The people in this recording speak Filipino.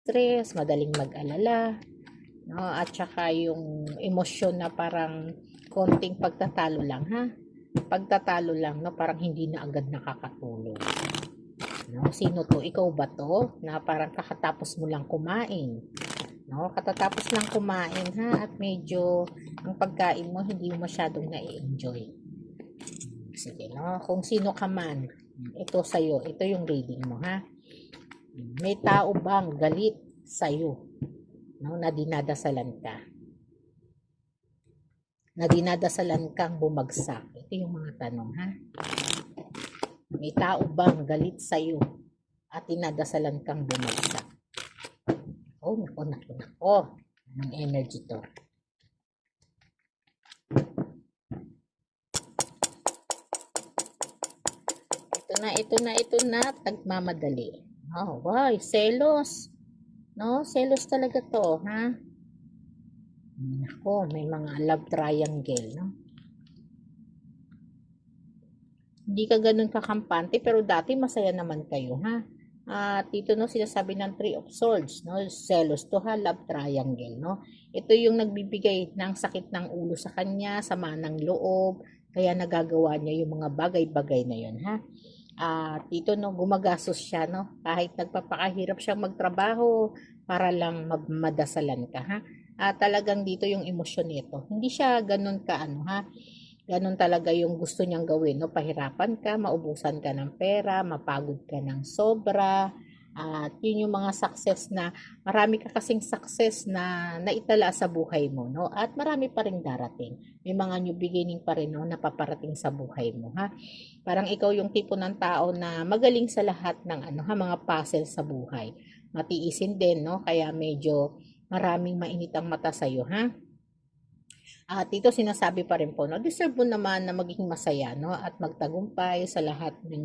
stress, madaling mag-alala, no? At saka yung emosyon na parang konting pagtatalo lang, ha? Pagtatalo lang, no? Parang hindi na agad nakakatulog. No? Sino to? Ikaw ba to? Na parang kakatapos mo lang kumain. No? Katatapos lang kumain, ha? At medyo ang pagkain mo hindi mo masyadong na-enjoy. Sige, no? Kung sino ka man, ito sa'yo. Ito yung reading mo, ha? May tao bang galit sa'yo? No? Na dinadasalan ka? Na dinadasalan kang bumagsak? Ito yung mga tanong, ha? May tao bang galit sa'yo at dinadasalan kang bumagsak? Oh, nako. Anong energy to? Ito na. Tagmamadali. Oh, why? Selos. No, selos talaga to, ha? Nako, may mga love triangle, no? Hindi ka ganun kakampante, pero dati masaya naman kayo, ha? At dito, no, sinasabi ng Three of Swords, no? Selos to, ha? Love triangle, no? Ito yung nagbibigay ng sakit ng ulo sa kanya, sama ng loob, kaya nagagawa niya yung mga bagay-bagay na yun, ha? At dito, no, gumagastos siya, no? Kahit nagpapakahirap siyang magtrabaho para lang madasalan ka, ha? At talagang dito yung emosyon nito. Hindi siya ganun ka, ano, ha? Ganun talaga yung gusto niyang gawin, no? Pahirapan ka, maubusan ka ng pera, mapagod ka ng sobra. At yun yung mga success na, marami ka kasing success na naitala sa buhay mo, no? At marami pa ring darating. May mga new beginning pa rin, no, na paparating sa buhay mo, ha? Parang ikaw yung tipo ng tao na magaling sa lahat ng ano, ha, mga puzzle sa buhay. Matiisin din, no? Kaya medyo maraming mainit ang mata sa'yo, ha? At dito sinasabi pa rin po, no, deserve mo naman na maging masaya, no, at magtagumpay sa lahat ng